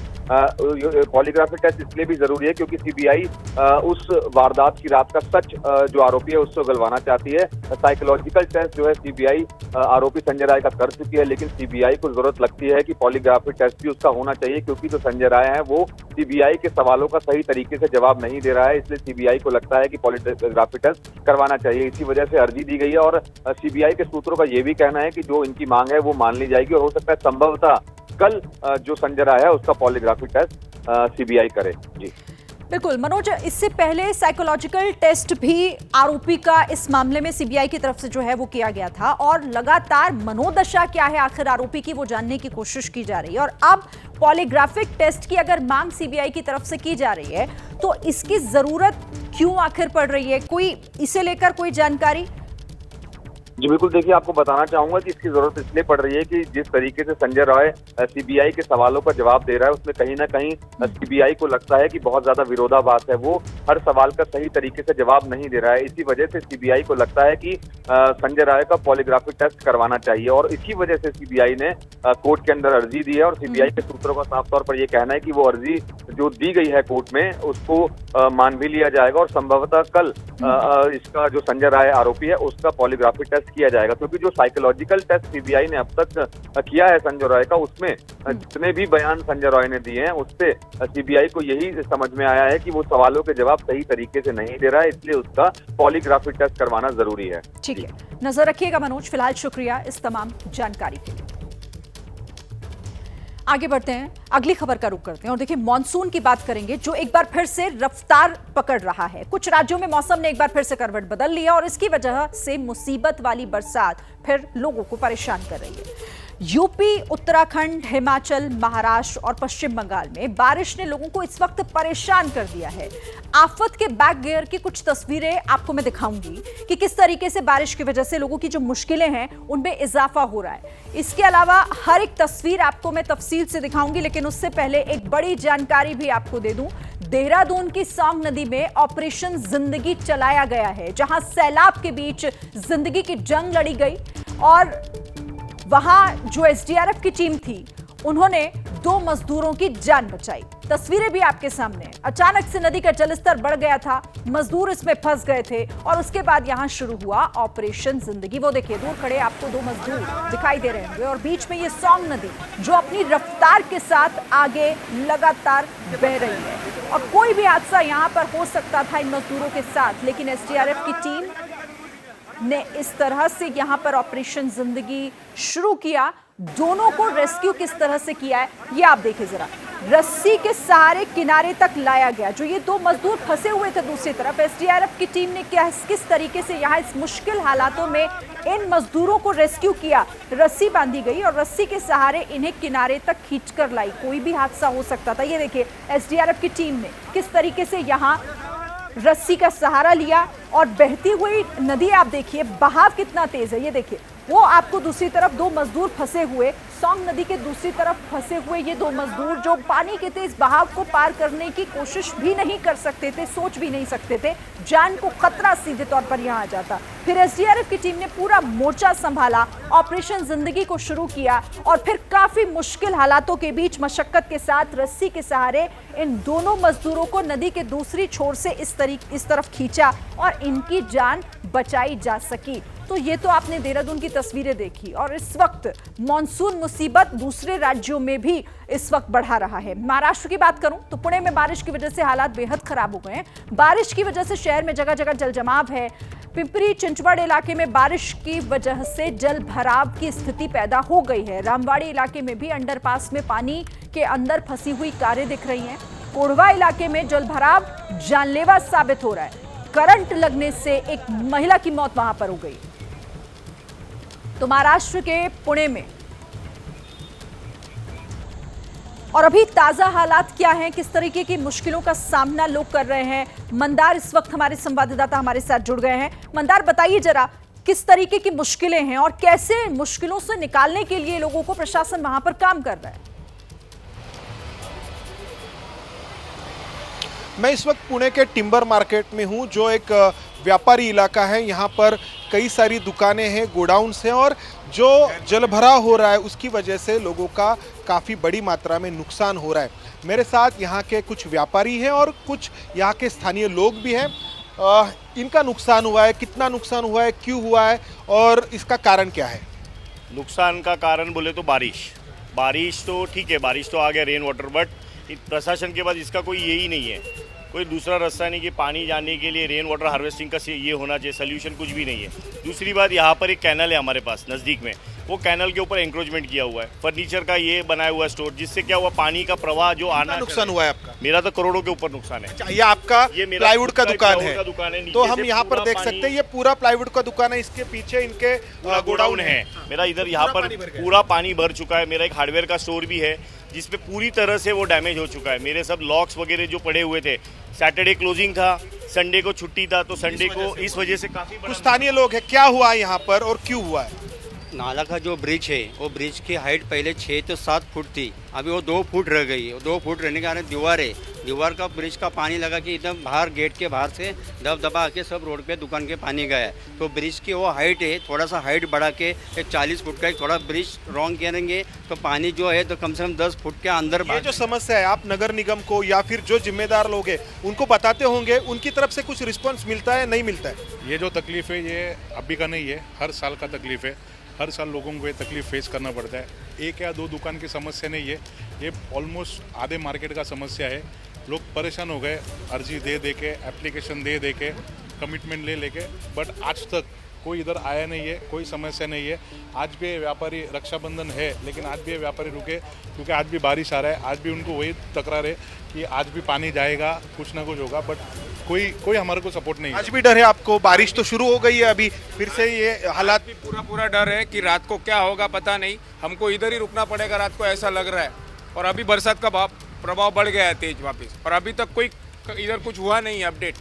पॉलीग्राफिक टेस्ट इसलिए भी जरूरी है क्योंकि सीबीआई उस वारदात की रात का सच जो आरोपी है उससे उगलवाना चाहती है। साइकोलॉजिकल टेस्ट जो है सीबीआई आरोपी संजय राय का कर चुकी है, लेकिन सीबीआई को जरूरत लगती है कि पॉलीग्राफिक टेस्ट भी उसका होना चाहिए, क्योंकि जो संजय राय है वो सीबीआई के सवालों का सही तरीके से जवाब नहीं दे रहा है। इसलिए सीबीआई को लगता है कि पॉलीग्राफी टेस्ट करवाना चाहिए। इसी वजह से अर्जी दी गई है और सीबीआई के सूत्रों का ये भी कहना है कि जो इनकी मांग है वो मान ली जाएगी और हो सकता है संभवतः कल जो संजय राय है उसका पॉलीग्राफी टेस्ट सीबीआई करे। जी बिल्कुल मनोज, इससे पहले साइकोलॉजिकल टेस्ट भी आरोपी का इस मामले में सीबीआई की तरफ से जो है वो किया गया था और लगातार मनोदशा क्या है आखिर आरोपी की वो जानने की कोशिश की जा रही है। और अब पॉलीग्राफिक टेस्ट की अगर मांग सीबीआई की तरफ से की जा रही है तो इसकी जरूरत क्यों आखिर पड़ रही है? कोई इसे लेकर कोई जानकारी? जी बिल्कुल, देखिए आपको बताना चाहूंगा कि इसकी जरूरत इसलिए पड़ रही है कि जिस तरीके से संजय रॉय सीबीआई के सवालों का जवाब दे रहा है उसमें कहीं ना कहीं सीबीआई को लगता है कि बहुत ज्यादा विरोधाभास है, वो हर सवाल का सही तरीके से जवाब नहीं दे रहा है। इसी वजह से सीबीआई को लगता है कि संजय राय का पॉलीग्राफिक टेस्ट करवाना चाहिए और इसी वजह से सीबीआई ने कोर्ट के अंदर अर्जी दी है। और सीबीआई के सूत्रों का साफ तौर पर यह कहना है कि वो अर्जी जो दी गई है कोर्ट में उसको मान भी लिया जाएगा और संभवतः कल इसका जो संजय राय आरोपी है उसका पॉलीग्राफिक टेस्ट किया जाएगा, क्योंकि जो साइकोलॉजिकल टेस्ट सीबीआई ने अब तक किया है संजय रॉय का उसमें जितने भी बयान संजय रॉय ने दिए हैं उससे सीबीआई को यही समझ में आया है कि वो सवालों के जवाब सही तरीके से नहीं दे रहा है, इसलिए उसका पॉलीग्राफिक टेस्ट करवाना जरूरी है। ठीक है, नजर रखिएगा मनोज। फिलहाल शुक्रिया इस तमाम जानकारी के लिए। आगे बढ़ते हैं, अगली खबर का रुख करते हैं और देखिए मॉनसून की बात करेंगे जो एक बार फिर से रफ्तार पकड़ रहा है। कुछ राज्यों में मौसम ने एक बार फिर से करवट बदल लिया और इसकी वजह से मुसीबत वाली बरसात फिर लोगों को परेशान कर रही है। यूपी, उत्तराखंड, हिमाचल, महाराष्ट्र और पश्चिम बंगाल में बारिश ने लोगों को इस वक्त परेशान कर दिया है। आफत के बैक गियर की कुछ तस्वीरें आपको मैं दिखाऊंगी कि किस तरीके से बारिश की वजह से लोगों की जो मुश्किलें हैं उनमें इजाफा हो रहा है। इसके अलावा हर एक तस्वीर आपको मैं तफसील से दिखाऊंगी, लेकिन उससे पहले एक बड़ी जानकारी भी आपको दे दूं। देहरादून की सौंग नदी में ऑपरेशन जिंदगी चलाया गया है, जहां सैलाब के बीच जिंदगी की जंग लड़ी गई और वहां जो एसडीआरएफ की टीम थी उन्होंने 2 मजदूरों की जान बचाई। तस्वीरें भी आपके सामने हैं। अचानक से नदी का जलस्तर बढ़ गया था, मजदूर इसमें फंस गए थे और उसके बाद यहां शुरू हुआ ऑपरेशन जिंदगी। वो देखिए, दूर खड़े आपको 2 मजदूर दिखाई दे रहे होंगे और बीच में ये सौंग नदी जो अपनी रफ्तार के साथ आगे लगातार बह रही है और कोई भी हादसा यहां पर हो सकता था इन मजदूरों के साथ, लेकिन एसडीआरएफ की टीम ने इस तरह से यहां पर ऑपरेशन जिंदगी शुरू किया। दोनों को रेस्क्यू किस तरह से किया है ये आप देखिए जरा। रस्सी के सहारे किनारे तक लाया गया। जो ये 2 मजदूर फंसे हुए थे दूसरी तरफ, एसडीआरएफ की टीम ने किस तरीके से यहाँ इस मुश्किल हालातों में इन मजदूरों को रेस्क्यू किया। रस्सी बांधी गई और रस्सी के सहारे इन्हें किनारे तक खींचकर लाई। कोई भी हादसा हो सकता था। ये देखिए एसडीआरएफ की टीम ने किस तरीके से यहाँ रस्सी का सहारा लिया और बहती हुई नदी आप देखिए, बहाव कितना तेज है। ये देखिए, वो आपको दूसरी तरफ 2 मजदूर फंसे हुए, सौंग नदी के दूसरी तरफ फंसे हुए ये 2 मजदूर जो पानी के तेज बहाव को पार करने की कोशिश भी नहीं कर सकते थे, सोच भी नहीं सकते थे। जान को खतरा सीधे तौर पर यहाँ आ जाता। फिर एसडीआरएफ की टीम ने पूरा मोर्चा संभाला, ऑपरेशन जिंदगी को शुरू किया और फिर काफी मुश्किल हालातों के बीच मशक्कत के साथ रस्सी के सहारे इन दोनों मजदूरों को नदी के दूसरी छोर से इस तरफ खींचा और इनकी जान बचाई जा सकी। तो ये तो आपने देहरादून की तस्वीरें देखी और इस वक्त मॉनसून मुसीबत दूसरे राज्यों में भी इस वक्त बढ़ा रहा है। महाराष्ट्र की बात करूं तो पुणे में बारिश की वजह से हालात बेहद खराब हो गए हैं। बारिश की वजह से शहर में जगह जगह जलजमाव है। पिंपरी चिंचवड़ इलाके में बारिश की वजह से जल भराव की स्थिति पैदा हो गई है। रामवाड़ी इलाके में भी अंडरपास में पानी के अंदर फंसी हुई कारें दिख रही हैं। कोढ़वा इलाके में जल भराव जानलेवा साबित हो रहा है। करंट लगने से एक महिला की मौत वहां पर हो गई। तो महाराष्ट्र के पुणे में और अभी ताजा हालात क्या हैं, किस तरीके की मुश्किलों का सामना लोग कर रहे हैं। मंदार इस वक्त हमारे संवाददाता हमारे साथ जुड़ गए हैं। मंदार, बताइए जरा किस तरीके की मुश्किलें हैं और कैसे मुश्किलों से निकालने के लिए लोगों को प्रशासन वहां पर काम कर रहा है। मैं इस वक्त पुणे के टिम्बर मार्केट में हूं, जो एक व्यापारी इलाका है। यहाँ पर कई सारी दुकानें हैं, गोडाउन्स हैं और जो जलभराव हो रहा है उसकी वजह से लोगों का काफ़ी बड़ी मात्रा में नुकसान हो रहा है। मेरे साथ यहाँ के कुछ व्यापारी हैं और कुछ यहाँ के स्थानीय लोग भी हैं। इनका नुकसान हुआ है, कितना नुकसान हुआ है, क्यों हुआ है और इसका कारण क्या है? नुकसान का कारण बोले तो बारिश तो ठीक है, बारिश तो आ गया, रेन वाटर, बट प्रशासन के पास इसका कोई यही नहीं है, कोई दूसरा रास्ता नहीं कि पानी जाने के लिए रेन वाटर हार्वेस्टिंग का ये होना चाहिए, सोल्यूशन कुछ भी नहीं है। दूसरी बात, यहाँ पर एक कैनल है हमारे पास नज़दीक में, वो कैनल के ऊपर एंक्रोचमेंट किया हुआ है, फर्नीचर का ये बनाया हुआ है स्टोर, जिससे क्या हुआ, पानी का प्रवाह जो आना। नुकसान हुआ है आपका? मेरा तो करोड़ों के ऊपर नुकसान है। ये आपका प्लाईवुड का दुकान है? तो हम यहाँ पर देख सकते हैं, ये पूरा प्लाईवुड का दुकान है, इसके पीछे इनके गोडाउन है। मेरा इधर यहाँ पर पूरा पानी भर चुका है। मेरा एक हार्डवेयर का स्टोर भी है जिसपे पूरी तरह से वो डैमेज हो चुका है। मेरे सब लॉक्स वगैरह जो पड़े हुए थे, सैटरडे क्लोजिंग था, संडे को छुट्टी था, तो संडे को इस वजह से काफ़ी। कुछ स्थानीय लोग हैं, क्या हुआ यहाँ पर और क्यों हुआ है? नाला का जो ब्रिज है, वो ब्रिज की हाइट पहले 6 से 7 फुट थी, अभी वो 2 फुट रह गई है। 2 फुट रहने के कारण दीवार है, दीवार का ब्रिज का पानी लगा कि एकदम बाहर गेट के बाहर से दबा के सब रोड पे दुकान के पानी गया है। तो ब्रिज की वो हाइट है, थोड़ा सा हाइट बढ़ा के एक 40 फुट का एक थोड़ा ब्रिज रॉन्ग करेंगे तो पानी जो है तो कम से कम 10 फुट के अंदर। ये जो समस्या है, आप नगर निगम को या फिर जो जिम्मेदार लोग हैं उनको बताते होंगे, उनकी तरफ से कुछ रिस्पॉन्स मिलता है, नहीं मिलता है? ये जो तकलीफ है ये अभी का नहीं है, हर साल का तकलीफ है। हर साल लोगों को ये तकलीफ फेस करना पड़ता है। 1 या 2 दुकान की समस्या नहीं है, ये ऑलमोस्ट आधे मार्केट का समस्या है। लोग परेशान हो गए, अर्जी दे के, एप्लीकेशन दे के, कमिटमेंट लेके, बट आज तक कोई इधर आया नहीं है, कोई समस्या नहीं है। आज भी व्यापारी, रक्षाबंधन है लेकिन आज भी व्यापारी रुके क्योंकि आज भी बारिश आ रहा है। आज भी उनको वही तकरार है कि आज भी पानी जाएगा, कुछ ना कुछ होगा, बट कोई हमारे को सपोर्ट नहीं है। आज भी डर है आपको? बारिश तो शुरू हो गई है, अभी फिर से ये हालात भी पूरा डर है कि रात को क्या होगा पता नहीं, हमको इधर ही रुकना पड़ेगा रात को, ऐसा लग रहा है। और अभी बरसात का प्रभाव बढ़ गया है तेज वापस, और अभी तक कोई इधर कुछ हुआ नहीं है अपडेट।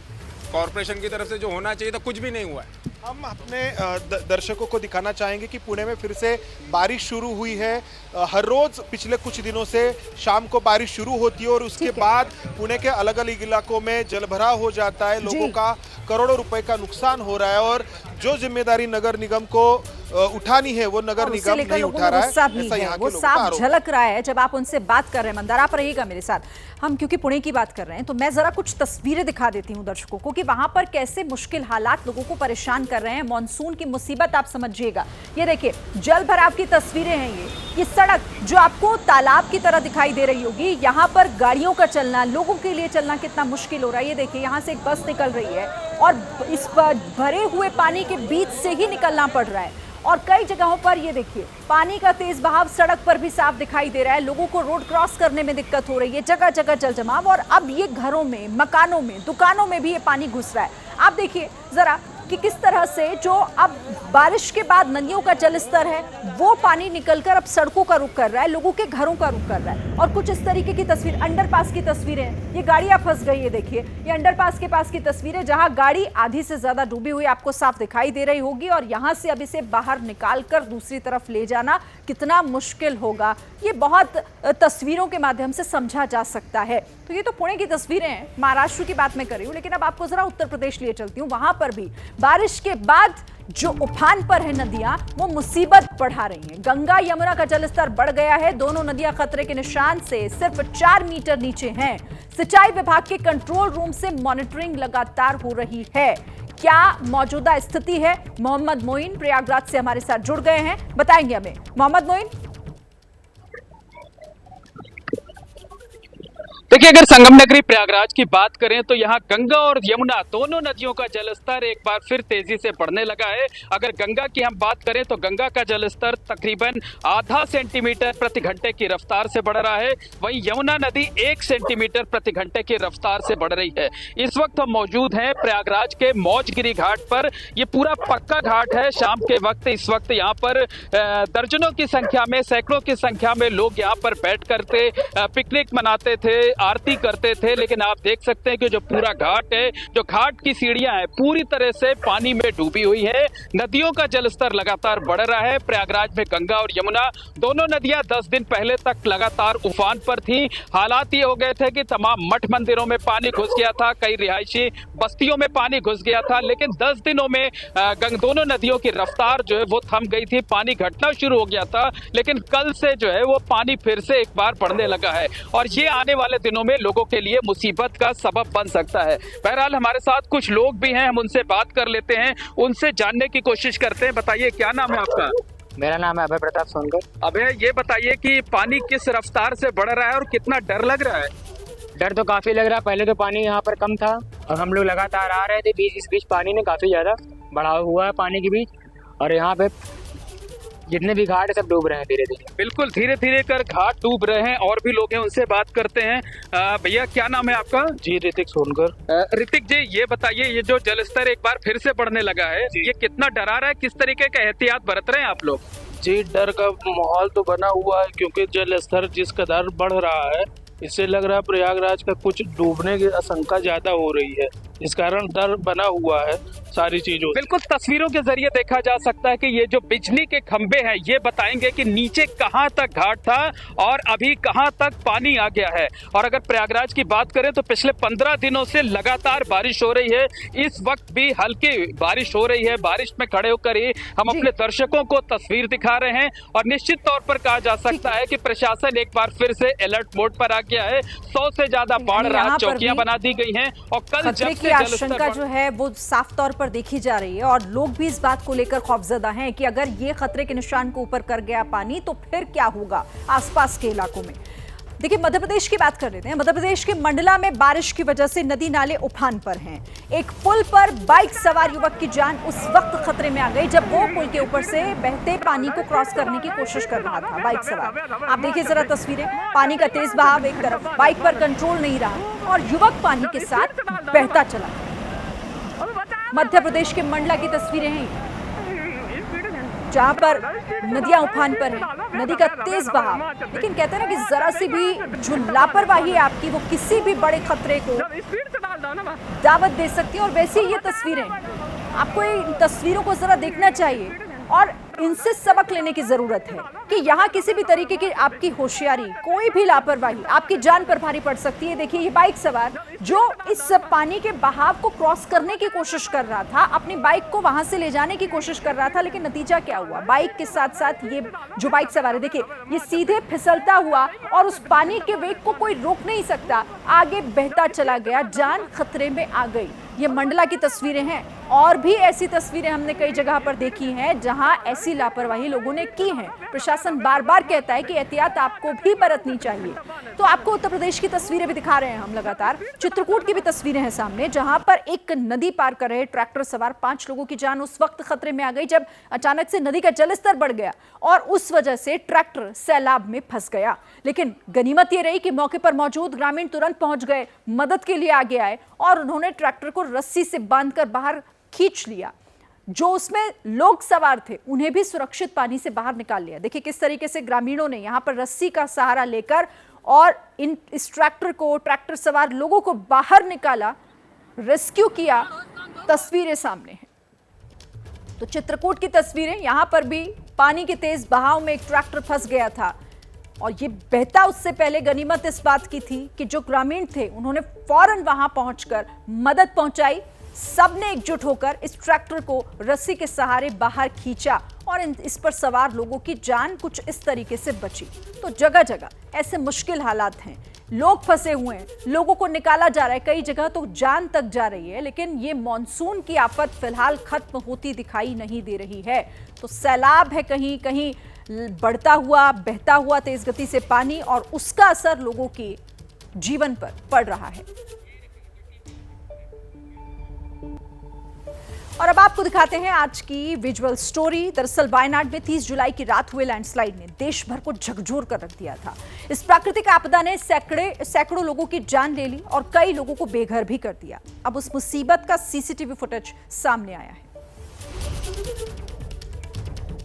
कॉर्पोरेशन की तरफ से जो होना चाहिए था कुछ भी नहीं हुआ है। हम अपने दर्शकों को दिखाना चाहेंगे कि पुणे में फिर से बारिश शुरू हुई है। हर रोज पिछले कुछ दिनों से शाम को बारिश शुरू होती है और उसके बाद पुणे के अलग अलग इलाकों में जलभराव हो जाता है। लोगों का करोड़ों रुपए का नुकसान हो रहा है और जो जिम्मेदारी नगर निगम को उठानी है वो नगर निगम नहीं उठा रहा है, ऐसा यहाँ के वो लोगों का साफ आरोप। झलक रहा है जब आप उनसे बात कर रहे हैं। मंदार आप रहिएगा मेरे साथ, हम क्योंकि पुणे की बात कर रहे हैं तो मैं जरा कुछ तस्वीरें दिखा देती हूँ दर्शकों को कि वहां पर कैसे मुश्किल हालात लोगों को परेशान कर रहे हैं। मॉनसून की मुसीबत आप समझिएगा। ये देखिए जल भराव की तस्वीरें हैं। ये सड़क जो आपको तालाब की तरह दिखाई दे रही होगी, यहाँ पर गाड़ियों का चलना, लोगों के लिए चलना कितना मुश्किल हो रहा है। ये देखिए यहाँ से एक बस निकल रही है और इस भरे हुए पानी के बीच से ही निकलना पड़ रहा है। और कई जगहों पर ये देखिए पानी का तेज बहाव सड़क पर भी साफ दिखाई दे रहा है। लोगों को रोड क्रॉस करने में दिक्कत हो रही है, जगह जगह जल जमाव। और अब ये घरों में, मकानों में, दुकानों में भी ये पानी घुस रहा है। आप देखिए जरा कि किस तरह से जो अब बारिश के बाद नदियों का जल स्तर है वो पानी निकलकर अब सड़कों का रुख कर रहा है, लोगों के घरों का रुख कर रहा है। और कुछ इस तरीके की तस्वीर, अंडरपास की तस्वीरें हैं। ये गाड़ियां फंस गई है, देखिए ये अंडरपास के पास की तस्वीर है जहां गाड़ी आधी से ज्यादा डूबी हुई आपको साफ दिखाई दे रही होगी। और यहां से अब इसे बाहर निकालकर दूसरी तरफ ले जाना कितना मुश्किल होगा ये बहुत तस्वीरों के माध्यम से समझा जा सकता है। तो ये तो पुणे की तस्वीरें हैं, महाराष्ट्र की बात मैं कर रही हूँ, लेकिन अब आपको जरा उत्तर प्रदेश लिए चलती हूँ। वहां पर भी बारिश के बाद जो उफान पर है नदियां वो मुसीबत बढ़ा रही हैं। गंगा यमुना का जलस्तर बढ़ गया है। दोनों नदियां खतरे के निशान से सिर्फ 4 मीटर नीचे हैं। सिंचाई विभाग के कंट्रोल रूम से मॉनिटरिंग लगातार हो रही है। क्या मौजूदा स्थिति है? मोहम्मद मोइन प्रयागराज से हमारे साथ जुड़ गए हैं, बताएंगे हमें। मोहम्मद मोइन, देखिए अगर संगम नगरी प्रयागराज की बात करें तो यहाँ गंगा और यमुना दोनों नदियों का जलस्तर एक बार फिर तेजी से बढ़ने लगा है। अगर गंगा की हम बात करें तो गंगा का जलस्तर तकरीबन आधा सेंटीमीटर प्रति घंटे की रफ्तार से बढ़ रहा है। वहीं यमुना नदी 1 सेंटीमीटर प्रति घंटे की रफ्तार से बढ़ रही है। इस वक्त हम मौजूद हैं प्रयागराज के मौजगिरी घाट पर। ये पूरा पक्का घाट है। शाम के वक्त इस वक्त यहाँ पर दर्जनों की संख्या में, सैकड़ों की संख्या में लोग यहाँ पर बैठ करके पिकनिक मनाते थे, आरती करते थे। लेकिन आप देख सकते हैं कि जो पूरा घाट है, जो घाट की सीढ़ियां हैं, पूरी तरह से पानी में डूबी हुई है। नदियों का जलस्तर लगातार बढ़ रहा है। प्रयागराज में गंगा और यमुना दोनों नदियां 10 दिन पहले तक लगातार उफान पर थी। हालात ये हो गए थे कि तमाम मठ मंदिरों में पानी घुस गया था, कई रिहायशी बस्तियों में पानी घुस गया था। लेकिन 10 दिनों में दोनों नदियों की रफ्तार जो है वो थम गई थी, पानी घटना शुरू हो गया था। लेकिन कल से जो है वो पानी फिर से एक बार बढ़ने लगा है और ये आने वाले दिनों में लोगों के लिए मुसीबत का सबब बन सकता है। बहरहाल हमारे साथ कुछ लोग भी हैं, हम उनसे बात कर लेते हैं, उनसे जानने की कोशिश करते हैं। बताइए क्या नाम है आपका? मेरा नाम है अभय प्रताप सोनकर। अभय, ये बताइए कि पानी किस रफ्तार से बढ़ रहा है और कितना डर लग रहा है? डर तो काफी लग रहा है। पहले तो पानी यहाँ पर कम था और हम लोग लगातार आ रहे थे। इस बीच पानी ने काफी ज्यादा बढ़ाव हुआ है पानी के बीच, और यहाँ पे जितने भी घाट है सब डूब रहे हैं धीरे धीरे। बिल्कुल धीरे धीरे कर घाट डूब रहे हैं। और भी लोग हैं, उनसे बात करते हैं। भैया क्या नाम है आपका? जी ऋतिक सोनकर। ऋतिक जी, ये बताइए ये जो जलस्तर एक बार फिर से बढ़ने लगा है, ये कितना डरा रहा है? किस तरीके का एहतियात बरत रहे हैं आप लोग? जी डर का माहौल तो बना हुआ है, क्योंकि जल स्तर जिस कदर बढ़ रहा है इससे लग रहा है प्रयागराज का कुछ डूबने की आशंका ज्यादा हो रही है। इस कारण डर बना हुआ है सारी चीजों। बिल्कुल तस्वीरों के जरिए देखा जा सकता है कि ये जो बिजली के खंभे हैं ये बताएंगे कि नीचे कहां तक घाट था और अभी कहां तक पानी आ गया है। और अगर प्रयागराज की बात करें तो पिछले 15 दिनों से लगातार बारिश हो रही है। इस वक्त भी हल्की बारिश हो रही है। बारिश में खड़े होकर ही हम अपने दर्शकों को तस्वीर दिखा रहे हैं और निश्चित तौर पर कहा जा सकता है कि प्रशासन एक बार फिर से अलर्ट मोड पर आ गया है। 100 से ज्यादा बाढ़ राहत चौकियां बना दी गई हैं और कल जब आशंका जो है वो साफ तौर पर देखी जा रही है और लोग भी इस बात को लेकर खौफजदा हैं कि अगर ये खतरे के निशान को ऊपर कर गया पानी तो फिर क्या होगा आसपास के इलाकों में। देखिए मध्य प्रदेश की बात कर लेते हैं। मध्य प्रदेश के मंडला में बारिश की वजह से नदी नाले उफान पर हैं। एक पुल पर बाइक सवार युवक की जान उस वक्त खतरे में आ गई जब वो पुल के ऊपर से बहते पानी को क्रॉस करने की कोशिश कर रहा था बाइक सवार। आप देखिए जरा तस्वीरें, पानी का तेज बहाव एक तरफ, बाइक पर कंट्रोल नहीं रहा और युवक पानी के साथ बहता चला। मध्य प्रदेश के मंडला की तस्वीरें हैं जहां पर नदियां उफान पर है, नदी का तेज बहाव। लेकिन कहते हैं ना कि जरा सी भी जो लापरवाही है आपकी वो किसी भी बड़े खतरे को दावत दे सकती है। और वैसे ये तस्वीरें, आपको इन तस्वीरों को जरा देखना चाहिए। और इनसे सबक लेने की जरूरत है कि यहाँ किसी भी तरीके की आपकी होशियारी, कोई भी लापरवाही आपकी जान पर भारी पड़ सकती है। देखिए ये बाइक सवार जो इस पानी के बहाव को क्रॉस करने की कोशिश कर रहा था, अपनी बाइक को वहां से ले जाने की कोशिश कर रहा था, लेकिन नतीजा क्या हुआ? बाइक के साथ साथ ये जो बाइक सवार है, देखिए ये सीधे फिसलता हुआ और उस पानी के वेग को कोई रोक नहीं सकता, आगे बहता चला गया, जान खतरे में आ गई। ये मंडला की तस्वीरें हैं और भी ऐसी तस्वीरें हमने कई जगह पर देखी हैं जहां ऐसी लापरवाही लोगों ने की है। प्रशासन बार बार कहता है कि एहतियात आपको भी बरतनी चाहिए। तो आपको उत्तर प्रदेश की तस्वीरें भी दिखा रहे हैं हम लगातार। चित्रकूट की भी तस्वीरें हैं सामने, जहां पर एक नदी पार कर रहे ट्रैक्टर सवार 5 लोगों की जान उस वक्त खतरे में आ गई जब अचानक से नदी का जलस्तर बढ़ गया और उस वजह से ट्रैक्टर सैलाब में फंस गया। लेकिन गनीमत ये रही कि मौके पर मौजूद ग्रामीण तुरंत पहुंच गए, मदद के लिए आगे आए और उन्होंने ट्रैक्टर को रस्सी से बांधकर बाहर खींच लिया। जो उसमें लोग सवार थे उन्हें भी सुरक्षित पानी से बाहर निकाल लिया। देखिए किस तरीके से ग्रामीणों ने यहां पर रस्सी का सहारा लेकर और इस ट्रैक्टर सवार लोगों को बाहर निकाला, रेस्क्यू किया। तस्वीरें सामने हैं। तो चित्रकूट की तस्वीरें, यहां पर भी पानी के तेज बहाव में एक ट्रैक्टर फंस गया था और ये बहता उससे पहले गनीमत इस बात की थी कि जो ग्रामीण थे उन्होंने फौरन वहां पहुंचकर मदद पहुंचाई। सबने एकजुट होकर इस ट्रैक्टर को रस्सी के सहारे बाहर खींचा और इस पर सवार लोगों की जान कुछ इस तरीके से बची। तो जगह जगह ऐसे मुश्किल हालात हैं, लोग फंसे हुए हैं, लोगों को निकाला जा रहा है, कई जगह तो जान तक जा रही है। लेकिन ये मॉनसून की आफत फिलहाल खत्म होती दिखाई नहीं दे रही है। तो सैलाब है, कहीं कहीं बढ़ता हुआ बहता हुआ तेज गति से पानी और उसका असर लोगों के जीवन पर पड़ रहा है। और अब आपको दिखाते हैं आज की विजुअल स्टोरी। दरअसल वायनाड में 30 जुलाई की रात हुए लैंडस्लाइड ने देश भर को झकझोर कर रख दिया था। इस प्राकृतिक आपदा ने सैकड़ों लोगों की जान ले ली और कई लोगों को बेघर भी कर दिया। अब उस मुसीबत का सीसीटीवी फुटेज सामने आया है।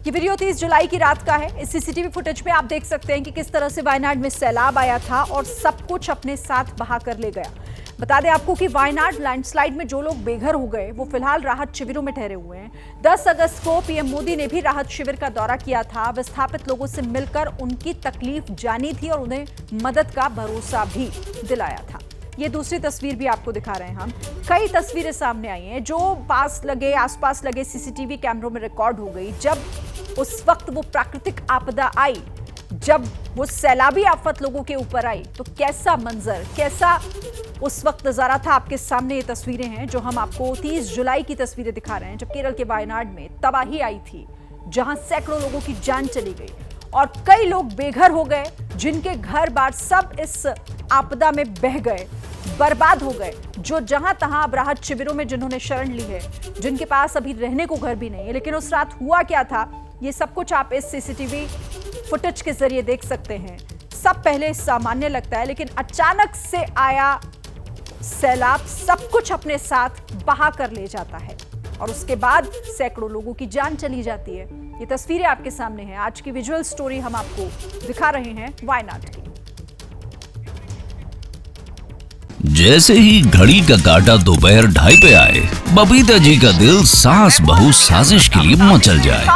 ये वीडियो 30 जुलाई की रात का है। इस सीसीटीवी फुटेज में आप देख सकते हैं कि किस तरह से वायनाड में सैलाब आया था और सब कुछ अपने साथ बहा कर ले गया। बता दें आपको कि वायनाड लैंडस्लाइड में जो लोग बेघर हो गए वो फिलहाल राहत शिविरों में ठहरे हुए हैं। 10 अगस्त को पीएम मोदी ने भी राहत शिविर का दौरा किया था। विस्थापित लोगों से मिलकर उनकी तकलीफ जानी थी और उन्हें मदद का भरोसा भी दिलाया था। ये दूसरी तस्वीर भी आपको दिखा रहे हैं हम। कई तस्वीरें सामने आई हैं जो आसपास लगे सीसीटीवी कैमरों में रिकॉर्ड हो गई। जब उस वक्त वो प्राकृतिक आपदा आई, जब वो सैलाबी आफत लोगों के ऊपर आई, तो कैसा मंजर, कैसा उस वक्त नजारा था। आपके सामने ये तस्वीरें हैं जो हम आपको 30 जुलाई की तस्वीरें दिखा रहे हैं, जब केरल के वायनाड में तबाही आई थी, जहां सैकड़ों लोगों की जान चली गई और कई लोग बेघर हो गए, जिनके घर बार सब इस आपदा में बह गए, बर्बाद हो गए। जो जहां तहां अब राहत शिविरों में जिन्होंने शरण ली है, जिनके पास अभी रहने को घर भी नहीं है। लेकिन उस रात हुआ क्या था, ये सब कुछ आप इस सीसीटीवी फुटेज के जरिए देख सकते हैं। सब पहले सामान्य लगता है, लेकिन अचानक से आया सैलाब सब कुछ अपने साथ बहा कर ले जाता है और उसके बाद सैकड़ों लोगों की जान चली जाती है। ये तस्वीरें आपके सामने हैं। आज की विजुअल स्टोरी हम आपको दिखा रहे हैं वायनाड की। जैसे ही घड़ी का काटा दोपहर 2:30 पे आए, बबीता जी का दिल सास बहू साजिश के लिए मचल जाए।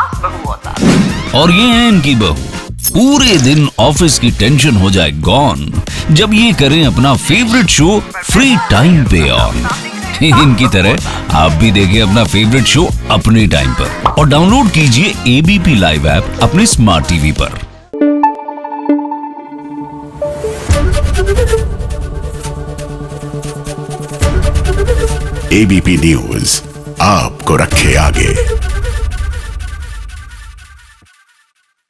और ये है इनकी बहू, पूरे दिन ऑफिस की टेंशन हो जाए गॉन जब ये करें अपना फेवरेट शो फ्री टाइम पे ऑन। इनकी तरह आप भी देखें अपना फेवरेट शो अपने टाइम पर और डाउनलोड कीजिए एबीपी लाइव ऐप अपने स्मार्ट टीवी पर। एबीपी न्यूज आपको रखे आगे।